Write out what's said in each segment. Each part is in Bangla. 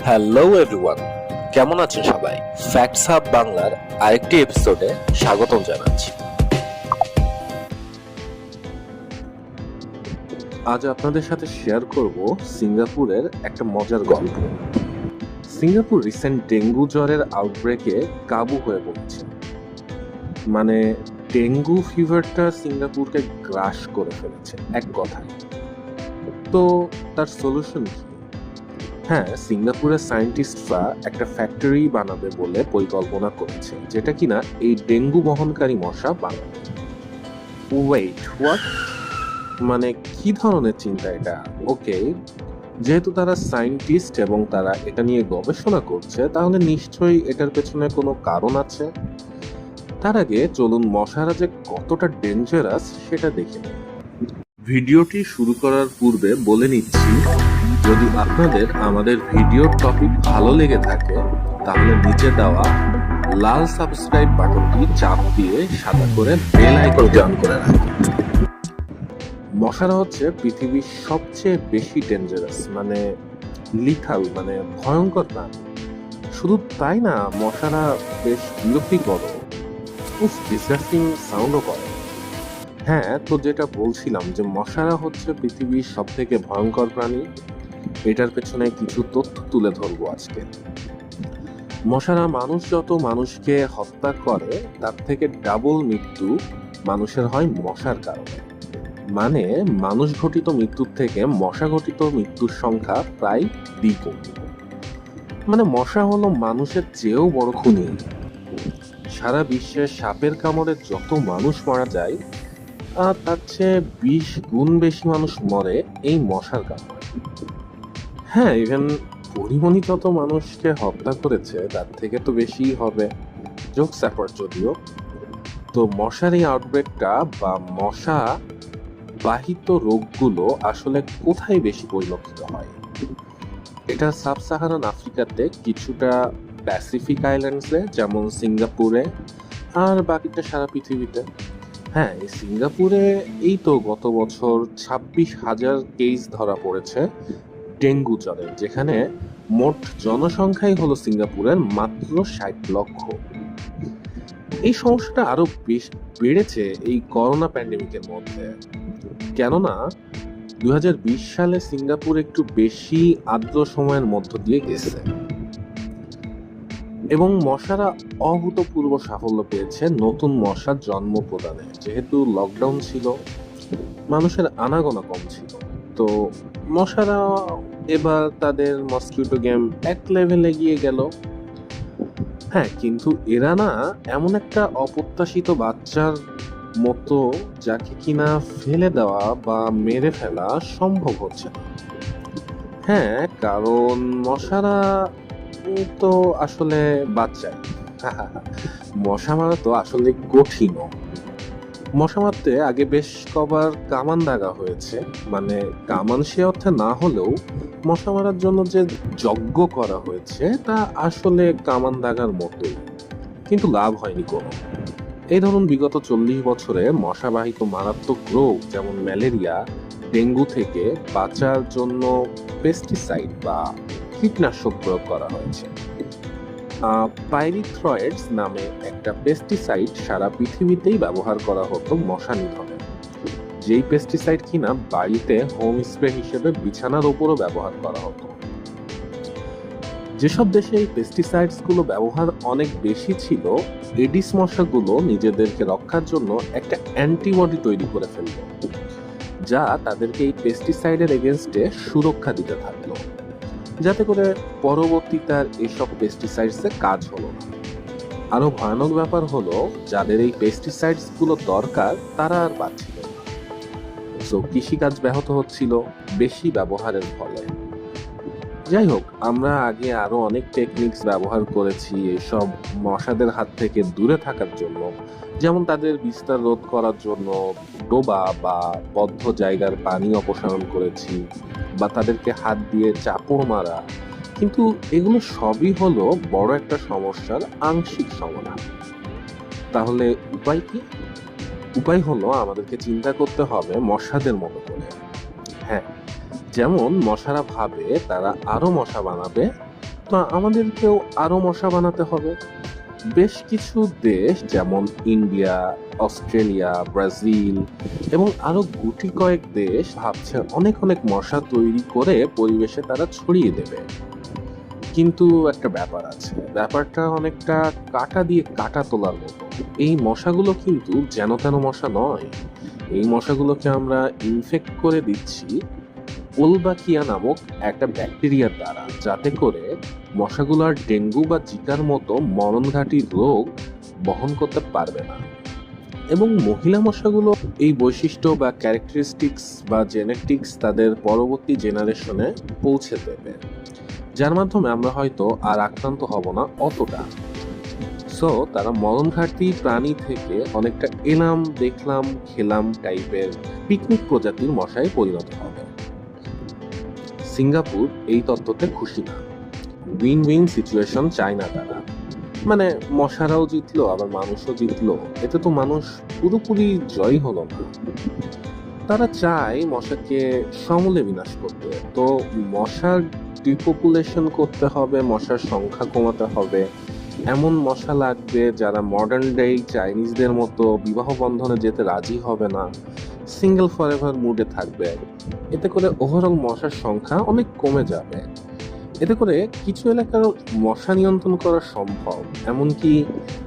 হ্যালো এভরিওয়ান, কেমন আছেন সবাই? ফ্যাক্টস হাব বাংলার আরেকটি এপিসোডে স্বাগতম জানাচ্ছি। আজ আপনাদের সাথে শেয়ার করব সিঙ্গাপুরের একটা মজার গল্প। সিঙ্গাপুর রিসেন্ট ডেঙ্গু জ্বরের আউটব্রেকে কাবু হয়ে পড়েছে। মানে ডেঙ্গু ফিভারটা সিঙ্গাপুরকে গ্রাস করে ফেলেছে এক কথায়। তো তার সলিউশন কি? হ্যাঁ, সিঙ্গাপুরের সায়েন্টিস্টরা একটা ফ্যাক্টরি বানাবে বলে পরিকল্পনা করেছে, যেটা কিনা এই ডেঙ্গু বহনকারী মশা বানাবে। Wait, what? মানে কি ধরনের চিন্তা এটা? ওকে, যেহেতু তারা সায়েন্টিস্ট এবং তারা এটা নিয়ে গবেষণা করছে, তাহলে নিশ্চয়ই এটার পেছনে কোনো কারণ আছে। তার আগে চলুন মশারা যে কতটা ডেঞ্জারাস সেটা দেখে নিই। ভিডিওটি শুরু করার পূর্বে বলে নিচ্ছি, যদি আপনাদের আমাদের ভিডিওর টপিক ভালো লেগে থাকে তাহলে নিচে দেওয়া লাল সাবস্ক্রাইব বাটনটি চাপ দিয়ে সাদা করে বেল আইকন অন করে রাখুন। মশারা হচ্ছে পৃথিবীর সবচেয়ে বেশি ডেঞ্জারাস, মানে লিথাল, মানে ভয়ঙ্কর প্রাণী। শুধু তাই না, মশারা বেশ বিরক্তিকর, খুব ডিসগাস্টিং সাউন্ডও করে। হ্যাঁ, তো যেটা বলছিলাম যে মশারা হচ্ছে পৃথিবীর সব থেকে ভয়ঙ্কর প্রাণী, এটার পেছনে কিছু তথ্য তুলে ধরবো আজকে। মশারা মানুষ যত মানুষকে হত্যা করে তার থেকে ডাবল মৃত্যু মানুষের হয় মশার কারণে। মানে মানুষ ঘটিত মৃত্যুর থেকে মশা ঘটিত মৃত্যুর সংখ্যা প্রায় দ্বিগুণ। মানে মশা হলো মানুষের চেয়েও বড় খুনি। সারা বিশ্বে সাপের কামড়ে যত মানুষ মারা যায় তার চেয়ে 20 গুণ বেশি মানুষ মরে এই মশার কামড়ে। হ্যাঁ, ইভেন পরিমণি যত মানুষকে হত্যা করেছে তার থেকে তো বেশি হবে, জোকস অ্যাপার্ট যদিও। তো মশার এই আউটব্রেকটা বা মশা বাহিত রোগগুলো আসলে কোথায় বেশি পরিলক্ষিত হয়? এটা সাব সাহারান আফ্রিকাতে, কিছুটা প্যাসিফিক আইল্যান্ডসে যেমন সিঙ্গাপুরে, আর বাকিটা সারা পৃথিবীতে। হ্যাঁ, এই সিঙ্গাপুরে এই তো গত বছর 26,000 কেস ধরা পড়েছে ডেঙ্গু জ্বরের, যেখানে মোট জনসংখ্যাই হলো সিঙ্গাপুরের মাত্র 60 লক্ষ। এই সমস্যাটা আরো বেড়েছে এই করোনা প্যান্ডেমিকের মধ্যে, কেননা 2020 সালে সিঙ্গাপুর একটু বেশি আর্দ্র সময়ের মধ্য দিয়ে গেছে এবং মশারা অভূতপূর্ব সাফল্য পেয়েছে নতুন মশার জন্ম প্রদানে। যেহেতু লকডাউন ছিল, মানুষের আনাগোনা কম ছিল, তো মশারা এবার তাদের মসকিউটো গেম এক লেভেলে গিয়ে গেল। হ্যাঁ, কিন্তু এরা না এমন একটা অপ্রত্যাশিত বাচ্চার মতো যাকে কিনা ফেলে দেওয়া বা মেরে ফেলা সম্ভব হচ্ছে না। হ্যাঁ, কারণ মশারা তো আসলে বাচ্চাই। মশা মারা তো আসলে কঠিন। মশা মারতে আগে বেশ কবার কামান দাগা হয়েছে, মানে কামান সে অর্থে না হলেও মশা মারার জন্য যে যজ্ঞ করা হয়েছে তা আসলে কামান দাগার মতোই, কিন্তু লাভ হয়নি কোনো। এই ধরুন বিগত 40 বছরে মশাবাহিত মারাত্মক রোগ যেমন ম্যালেরিয়া, ডেঙ্গু থেকে বাঁচার জন্য পেস্টিসাইড বা কীটনাশক প্রয়োগ করা হয়েছে। পাইরিথ্রয়েডস নামে একটা পেস্টিসাইড সারা পৃথিবীতেই ব্যবহার করা হতো মশা নিধনে, যেই পেস্টিসাইড কিনা বাড়িতে হোম স্প্রে হিসেবে বিছানার উপরও ব্যবহার করা হতো। যেসব দেশে এই পেস্টিসাইডস গুলো ব্যবহার অনেক বেশি ছিল, এডিস মশাগুলো নিজেদেরকে রক্ষার জন্য একটা অ্যান্টিবডি তৈরি করে ফেলল, যা তাদেরকে এই পেস্টিসাইডের এগেনস্টে সুরক্ষা দিতে থাকলো, যাতে করে পরবর্তীতে আর এসব পেস্টিসাইডসে কাজ হলো না। আরো ভয়ানক ব্যাপার হলো, যাদের এই পেস্টিসাইডস গুলো দরকার তারা আর পাচ্ছিল না। সো কৃষিকাজ ব্যাহত হচ্ছিল বেশি ব্যবহারের ফলে। যাই হোক, আমরা আগে আরো অনেক টেকনিক্স ব্যবহার করেছি এসব মশাদের হাত থেকে দূরে থাকার জন্য, যেমন তাদের বিস্তার রোধ করার জন্য ডোবা বা বদ্ধ জায়গার পানি অপসারণ করেছি, বা তাদেরকে হাত দিয়ে চাপড় মারা। কিন্তু এগুলো সবই হলো বড় একটা সমস্যার আংশিক সমাধান। তাহলে উপায় কি? উপায় হলো আমাদেরকে চিন্তা করতে হবে মশাদের মতো করে। হ্যাঁ, যেমন মশারা ভাবে তারা আরো মশা বানাবে, তো আমাদেরকেও আরো মশা বানাতে হবে। বেশ কিছু দেশ যেমন ইন্ডিয়া, অস্ট্রেলিয়া, ব্রাজিল এবং আরো গুটি কয়েক দেশ ভাবছে অনেক অনেক মশা তৈরি করে পরিবেশে তারা ছড়িয়ে দেবে। কিন্তু একটা ব্যাপার আছে, ব্যাপারটা অনেকটা কাঁটা দিয়ে কাঁটা তোলার মতো। এই মশাগুলো কিন্তু যেন তেন মশা নয়। এই মশাগুলোকে আমরা ইনফেক্ট করে দিচ্ছি ওলবাকিয়া নামক একটা ব্যাকটেরিয়ার দ্বারা, যাতে করে মশাগুলো আর ডেঙ্গু বা জিকার মতো মরণঘাতী রোগ বহন করতে পারবে না। এবং মহিলা মশাগুলো এই বৈশিষ্ট্য বা ক্যারেক্টারিস্টিক্স বা জেনেটিক্স তাদের পরবর্তী জেনারেশনে পৌঁছে দেবে, যার মাধ্যমে আমরা হয়তো আর আক্রান্ত হব না অতটা। সো তারা মরণঘাতী প্রাণী থেকে অনেকটা এলাম দেখলাম খেলাম টাইপের পিকনিক প্রজাতির মশায় পরিণত হবে। সিঙ্গাপুর এই তত্ত্বতে খুশি না। উইন উইন সিচুয়েশন চায় না তারা। মানে মশারাও জিতলো আবার মানুষও জিতলো, এতে তো মানুষ পুরোপুরি জয় হলো না। তারা চায় মশাকে সমূলে বিনাশ করতে। তো মশার ডিপপুলেশন করতে হবে, মশার সংখ্যা কমাতে হবে। এমন মশা লাগবে যারা মডার্ন ডে চাইনিজদের মতো বিবাহ বন্ধনে যেতে রাজি হবে না, সিঙ্গেল ফরএভার মুডে থাকবে। এতে করে ওভারঅল মশার সংখ্যা অনেক কমে যাবে। এতে করে কিছু এলাকার মশা নিয়ন্ত্রণ করা সম্ভব, এমনকি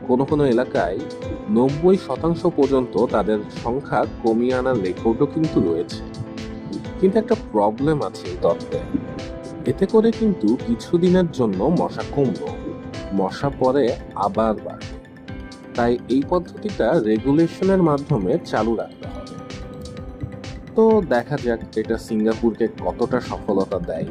কোনো কোনো এলাকায় 90% পর্যন্ত তাদের সংখ্যা কমিয়ে আনার রেকর্ডও কিন্তু রয়েছে। কিন্তু একটা প্রবলেম আছে এই তত্ত্বে। এতে করে কিন্তু কিছুদিনের জন্য মশা কমলো, মশা পরে আবার বাড়বে। তাই এই পদ্ধতিটা রেগুলেশনের মাধ্যমে চালু রাখতে হবে। তো দেখা যাক এটা সিঙ্গাপুরকে কতটা সফলতা দেয়।